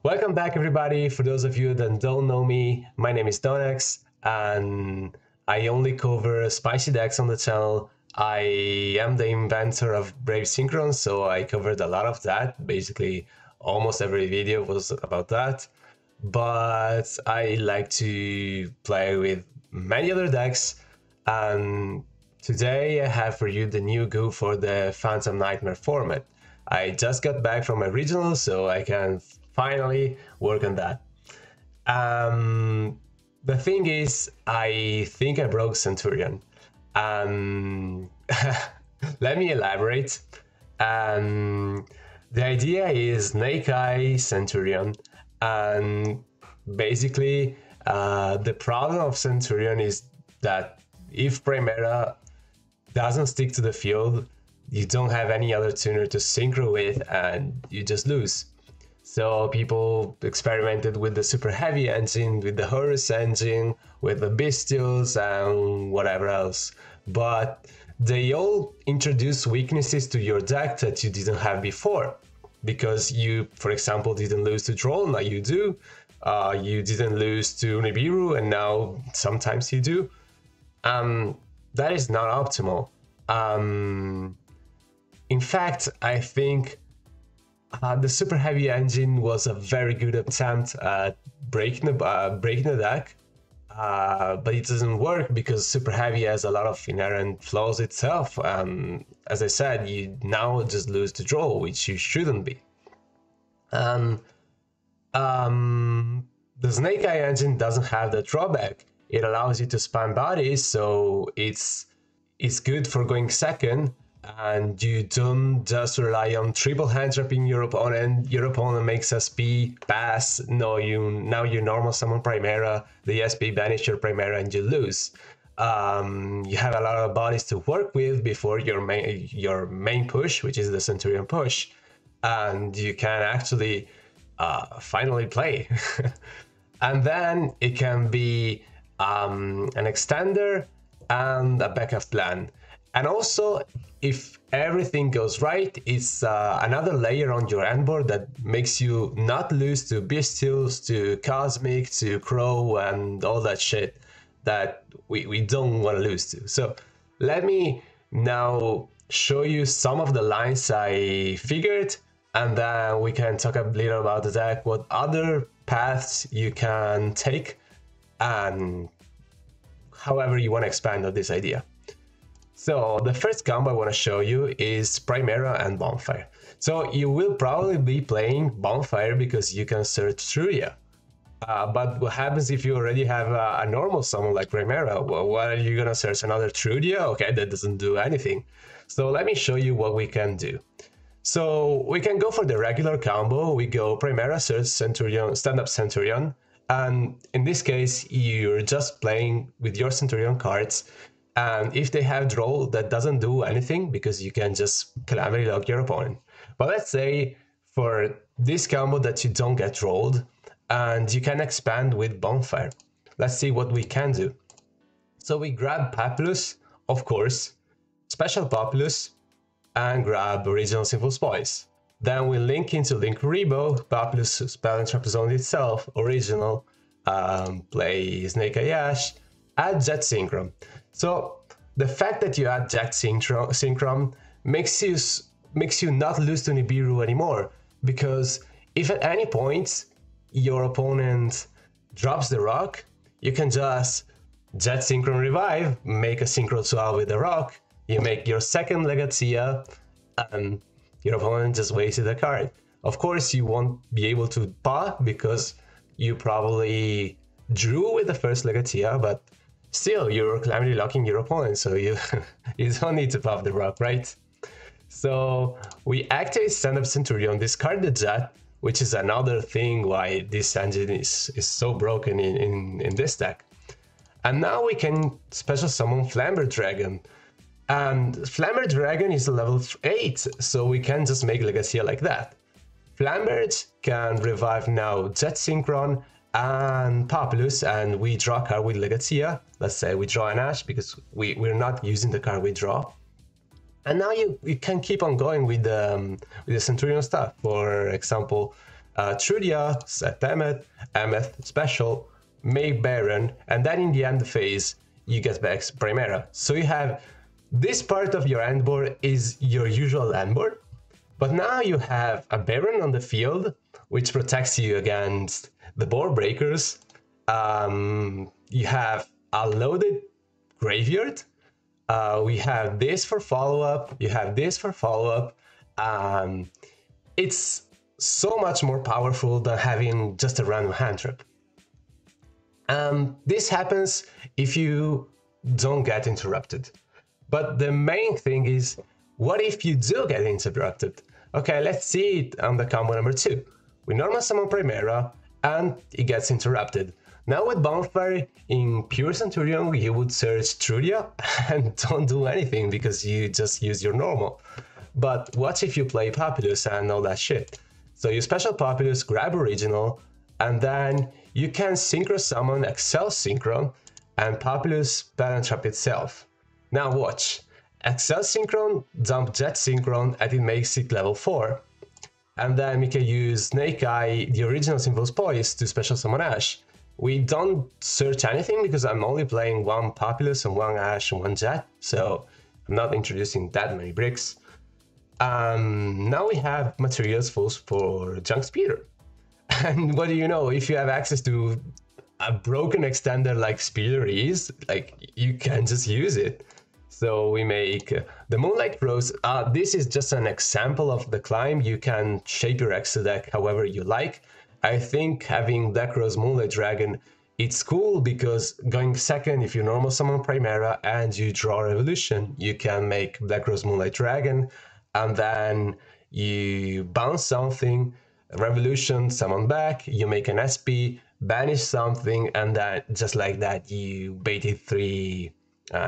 Welcome back, everybody. For those of you that don't know me, my name is Donex, and I only cover spicy decks on the channel. I am the inventor of Brave Synchron, so I covered a lot of that. Basically, almost every video was about that. But I like to play with many other decks, and today I have for you the new GUU for the Phantom Nightmare format. I just got back from my regional, so I can finally work on that. The thing is, I think I broke Centurion. Um, Let me elaborate. Um, the idea is Snake Eye Centurion, and basically, the problem of Centurion is that if Primera doesn't stick to the field, you don't have any other tuner to synchro with, and you just lose. So people experimented with the super heavy engine, with the Horus engine, with the Bestials, and whatever else. But they all introduce weaknesses to your deck that you didn't have before. Because you, for example, didn't lose to Troll, now you do. You didn't lose to Nibiru, and now sometimes you do. That is not optimal. In fact, I think the super heavy engine was a very good attempt at breaking the deck, but it doesn't work because super heavy has a lot of inherent flaws itself. As I said, you now just lose to draw, which you shouldn't be. And the Snake Eye engine doesn't have the drawback. It allows you to spam bodies, so it's good for going second, and you don't just rely on triple hand trapping your opponent. Your opponent makes SP pass. No, now you normal summon Primera, the SP banish your Primera, and you lose. You have a lot of bodies to work with before your main push, which is the Centurion push, and you can actually finally play. And then it can be an extender and a backup plan. And also, if everything goes right, it's another layer on your end board that makes you not lose to Bestials, to Cosmic, to Crow, and all that shit that we don't want to lose to. So let me now show you some of the lines I figured, and then we can talk a little about the deck, what other paths you can take, and however you want to expand on this idea. So the first combo I want to show you is Primera and Bonfire. So you will probably be playing Bonfire because you can search Trudia. But what happens if you already have a normal summon like Primera? Well, what are you gonna search, another Trudia? Okay, that doesn't do anything. So let me show you what we can do. So we can go for the regular combo. We go Primera, search Centurion, stand up Centurion. And in this case, you're just playing with your Centurion cards. And if they have draw, that doesn't do anything because you can just Calamity Lock your opponent. But let's say for this combo that you don't get rolled and you can expand with Bonfire. Let's see what we can do. So we grab Populous, of course, Special Populous, and grab Original Sinful Spoils. Then we link into Link Rebo, Populous, Spell and Trap Zone itself, Original, play Snake Eye Ash, add Jet Synchron. So the fact that you add Jet Synchron makes you not lose to Nibiru anymore, because if at any point your opponent drops the rock, you can just Jet Synchron Revive, make a Synchro swap with the rock, you make your second Legacia, and your opponent just wasted a card. Of course, you won't be able to paw because you probably drew with the first Legacia, but still, you're Calamity Locking your opponent, so you don't need to pop the rock, right? So we activate Stand Up Centurion, discard the Jet, which is another thing why this engine is so broken in this deck. And now we can special summon Flamber Dragon. And Flamber Dragon is a level 8, so we can just make Legacia like that. Flambert can revive now Jet Synchron and Populous, and we draw a card with Legacia. Let's say we draw an Ash because we're not using the card we draw. And now you can keep on going with the Centurion stuff. For example, Trudia, set Emmet, Emmet special, make Baron, and then in the end phase you get back Primera. So you have this part of your end board is your usual end board, but now you have a Baron on the field, which protects you against the board breakers. You have a loaded graveyard. We have this for follow-up. You have this for follow-up. It's so much more powerful than having just a random hand trap. This happens if you don't get interrupted. But the main thing is, what if you do get interrupted? Okay, let's see it on the combo number 2. We normal summon Primera, and it gets interrupted. Now with Bonfire, in pure Centurion, you would search Trudia and don't do anything because you just use your normal. But what if you play Populous and all that shit? So you special Populous, grab Original, and then you can Synchro summon Excel Synchron and Populous Balance Trap itself. Now watch, Excel Synchron, dump Jet Synchron, and it makes it level 4. And then we can use Snake Eye, the original Symbol's Poise, to special summon Ash. We don't search anything because I'm only playing one Populous and one Ash and one Jet, so I'm not introducing that many bricks. Now we have materials for Junk Speeder. And what do you know, if you have access to a broken extender like Speeder is, like, you can just use it. So we make the Moonlight Rose. This is just an example of the climb. You can shape your extra deck however you like. I think having Deck Rose Moonlight Dragon, it's cool because going second, if you normal summon Primera and you draw Revolution, you can make Black Rose Moonlight Dragon, and then you bounce something, Revolution, summon back, you make an SP, banish something, and then just like that you baited 3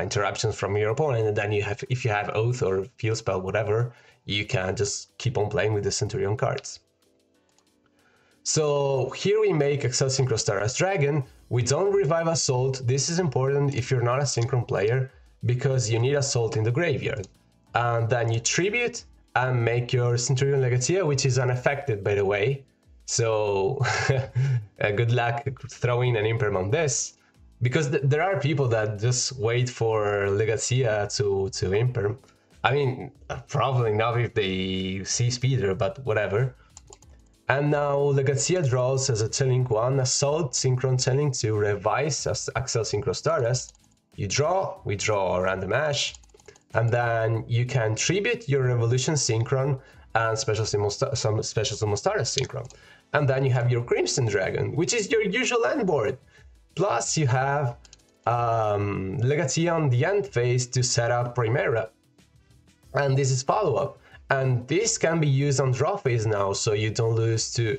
interruptions from your opponent, and then you have, if you have Oath or Field Spell, whatever, you can just keep on playing with the Centurion cards. So here we make Excel Synchro Stardust Dragon. We don't revive Assault. This is important if you're not a Synchron player, because you need Assault in the graveyard. And then you Tribute and make your Centurion Legatia, which is unaffected, by the way. So good luck throwing an Imperm on this, because there are people that just wait for Legatia to Imperm. I mean, probably not if they see Speeder, but whatever. And now Legacia draws as a Telling 1, Assault, Synchron Telling 2, Revise as Excel Synchro Stardust. You draw, we draw a random Ash, and then you can Tribute your Revolution Synchron and Special Summon Stardust Synchron. And then you have your Crimson Dragon, which is your usual end board. Plus you have Legacia on the end phase to set up Primera. And this is follow-up. And this can be used on draw phase now, so you don't lose to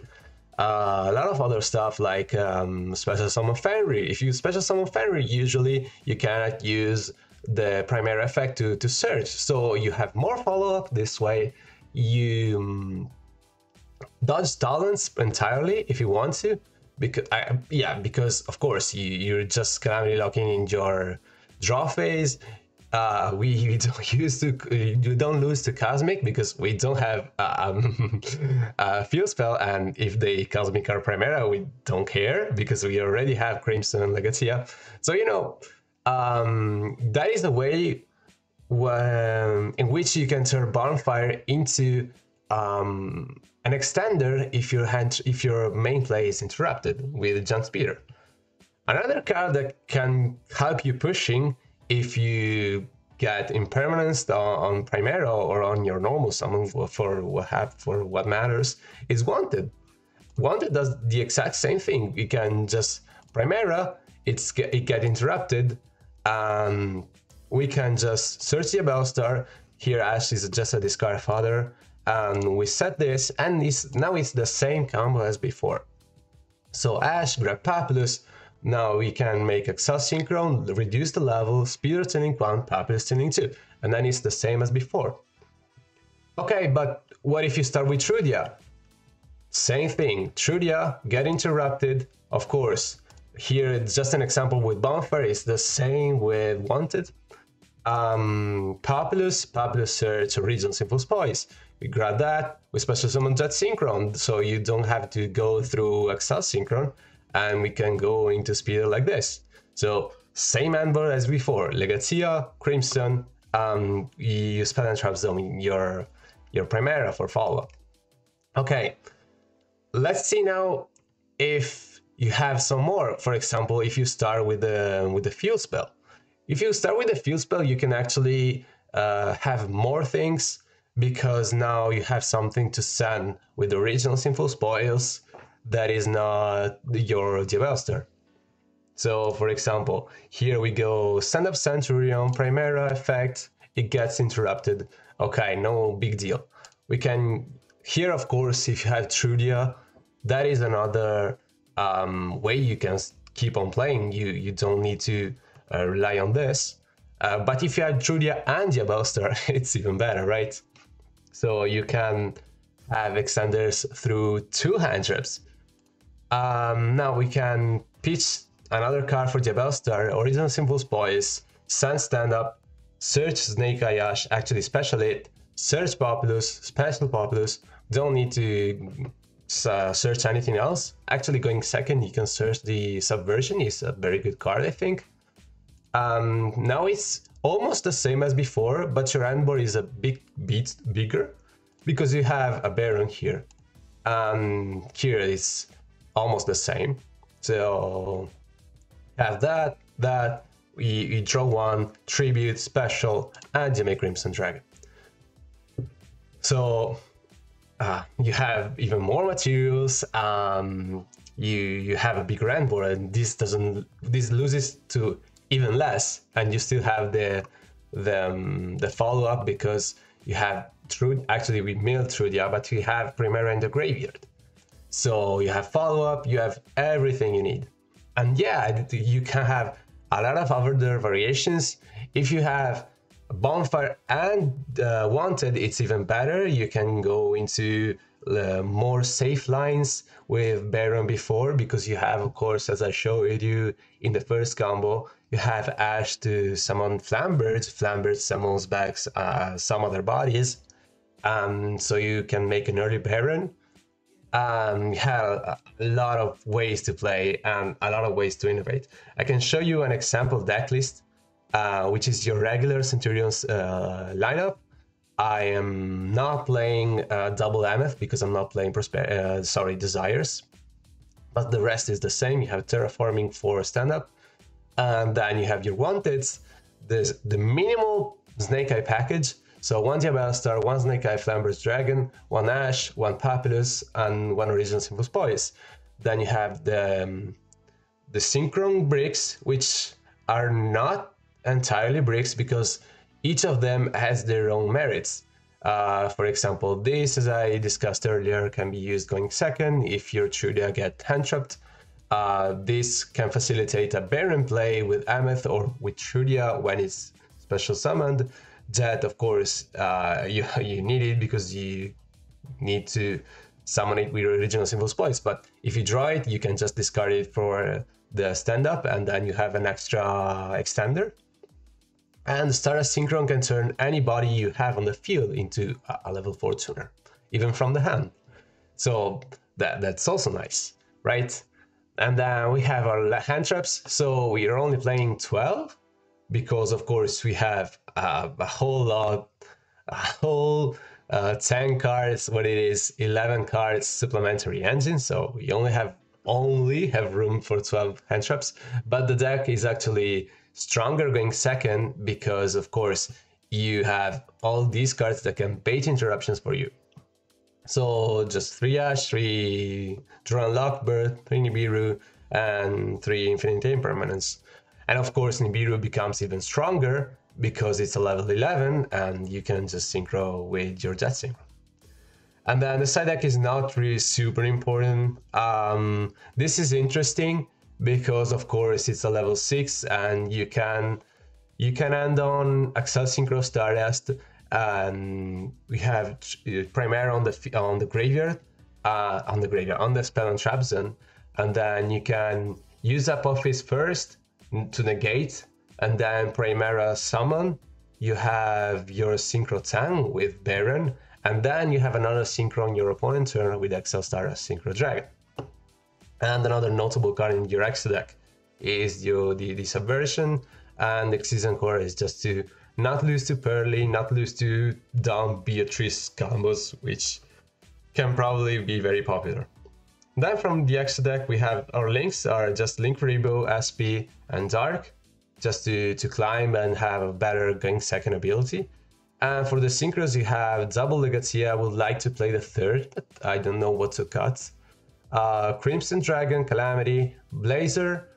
a lot of other stuff like Special Summon Fenrir. If you Special Summon Fenrir, usually you cannot use the Primera effect to search. So you have more follow-up this way. You dodge talents entirely if you want to, because of course you're just Calamity locking in your draw phase. We don't lose to Cosmic because we don't have a Field Spell, and if they Cosmic are Primera, we don't care because we already have Crimson and Legacia. So you know, that is the way in which you can turn Bonfire into an extender if your main play is interrupted with Junk Speeder. Another card that can help you pushing if you get impermanence on Primera or on your normal summon for what matters is Wanted. Wanted does the exact same thing. You can just Primera, it get interrupted, we can just search the Bellstar. Here Ash is just a discard fodder, and we set this, and now it's the same combo as before. So Ash, grab Populous. Now we can make Excel Synchron, reduce the level, Speeder Telling 1, Populous Telling 2, and then it's the same as before. Okay, but what if you start with Trudia? Same thing, Trudia, get interrupted, of course. Here it's just an example with Bonfire, it's the same with Wanted. Populous Search, Original Symbol's Poise. we grab that, we special summon Jet Synchron, so you don't have to go through Excel Synchron, and we can go into speed like this. So same handboard as before, Legacia, Crimson, you spell and trap zone your Primera for follow-up. Okay, let's see now if you have some more. For example, if you start with the field spell. If you start with the field spell, you can actually have more things, because now you have something to send with the original Sinful Spoils that is not your Diabellstar. So for example, here we go, send up Centurion, Primera effect, it gets interrupted. Okay, no big deal. We can, here of course, if you have Trudia, that is another way you can keep on playing. You don't need to rely on this. But if you have Trudia and Diabellstar, it's even better, right? So you can have extenders through 2 hand traps. Now we can pitch another card for Diabellstar, Original Simple Spoils, send stand up, search Snake Eye Ash, actually special it, search Populous, special Populous, don't need to search anything else. Actually going second, you can search the Subversion, is a very good card, I think. Now it's almost the same as before, but your handboard is a bit bigger, because you have a Baron here. Here is almost the same. So have that, we draw 1, tribute, special, and you make Crimson Dragon. So you have even more materials, you have a bigger handboard, and this loses to even less, and you still have the follow-up, because you have actually we milled Trudia, but you have Primera in the graveyard. So you have follow-up, you have everything you need. And yeah, you can have a lot of other variations. If you have Bonfire and Wanted, it's even better. You can go into more safe lines with Baron before, because you have, of course, as I showed you in the first combo, you have Ash to summon Flambirds. Flambirds summons back some other bodies, so you can make an early Baron. You have a lot of ways to play and a lot of ways to innovate. I can show you an example deck list, which is your regular Centurion's lineup. I am not playing double Ameth because I'm not playing Desires, but the rest is the same. You have Terraforming for stand-up, and then you have your Wanteds. There's the minimal Snake Eye package. So 1 Diabellstar, 1 Snake Eye Flamber's Dragon, 1 Ash, 1 Papyrus, and 1 Original Simple Spoils. Then you have the Synchron bricks, which are not entirely bricks, because each of them has their own merits. For example, this, as I discussed earlier, can be used going second if your Trudia get hand trapped. This can facilitate a Baron play with Ameth or with Trudia when it's special summoned. That, of course, you need it because you need to summon it with your original Simple Spoils. But if you draw it, you can just discard it for the stand-up, and then you have an extra extender. And Star Synchron can turn anybody you have on the field into a level 4 tuner, even from the hand. So that's also nice, right? And then we have our hand traps. So we are only playing 12, because of course we have a whole 10 cards, what it is, 11 cards supplementary engine. So we only have room for 12 hand traps, but the deck is actually stronger going second, because of course you have all these cards that can bait interruptions for you. So just 3 Ash, 3 Drone Lockbird, 3 Nibiru, and 3 Infinite Impermanence. And of course Nibiru becomes even stronger because it's a level 11 and you can just synchro with your Jet Synchro. And then the side deck is not really super important. This is interesting because of course it's a level 6 and you can end on Accel Synchro Stardust, and we have Primera on the graveyard, on the spell and trap zone, and then you can use Apophis first to negate, and then Primera summon. You have your Synchro Tang with Baron, And then you have another synchro on your opponent turn with Excel Star as Synchro Dragon. And another notable card in your extra deck is the Subversion, and the Season Core is just to not lose to Pearly, not lose to dumb Beatrice combos, which can probably be very popular. Then from the extra deck, we have our links are just Link Rebo, SP, and Dark, just to climb and have a better going second ability. And for the synchros, you have Double Legacy. I would like to play the third, but I don't know what to cut. Crimson Dragon, Calamity, Blazer.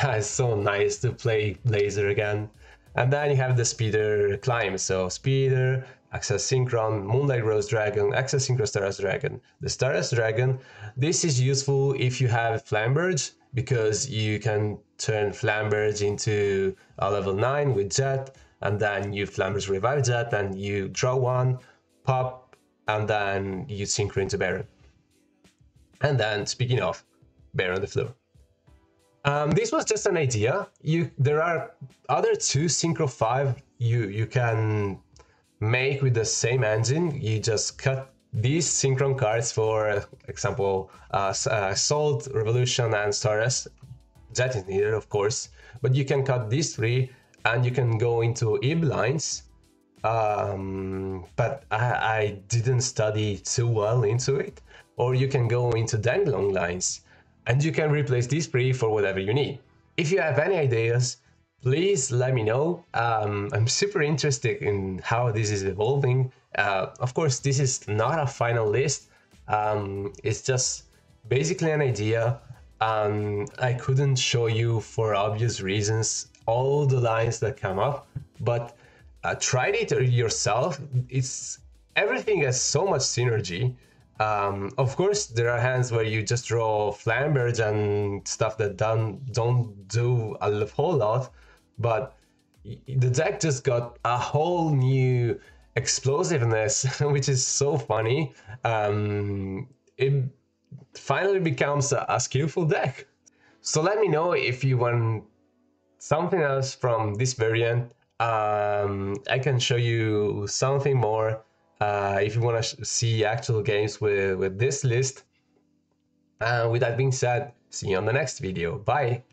It's so nice to play Blazer again. And then you have the Speeder Climb. So Speeder, Access Synchron, Moonlight Rose Dragon, Access Synchro Stardust Dragon. The Stardust Dragon, this is useful if you have Flamberge, because you can turn Flamberge into a level 9 with Jet, and then you Flamberge Revive Jet, and you draw one, pop, and then you Synchro into Baron. And then, speaking of, Baron on the floor. This was just an idea. There are other two Synchro 5 you can make with the same engine. You just cut these Synchron cards, for example, Assault, Revolution, and Stardust. Jet is needed, of course, but you can cut these three and you can go into IB lines. But I didn't study too well into it. Or you can go into Danglong lines, and you can replace these three for whatever you need. If you have any ideas, please let me know. I'm super interested in how this is evolving. Of course, this is not a final list. It's just basically an idea. I couldn't show you, for obvious reasons, all the lines that come up, but try it yourself. Everything has so much synergy. Of course, there are hands where you just draw Flamberge and stuff that don't do a whole lot, but the deck just got a whole new explosiveness, which is so funny. It finally becomes a skillful deck. So let me know if you want something else from this variant. I can show you something more. If you want to see actual games with this list. With that being said, see you on the next video. Bye!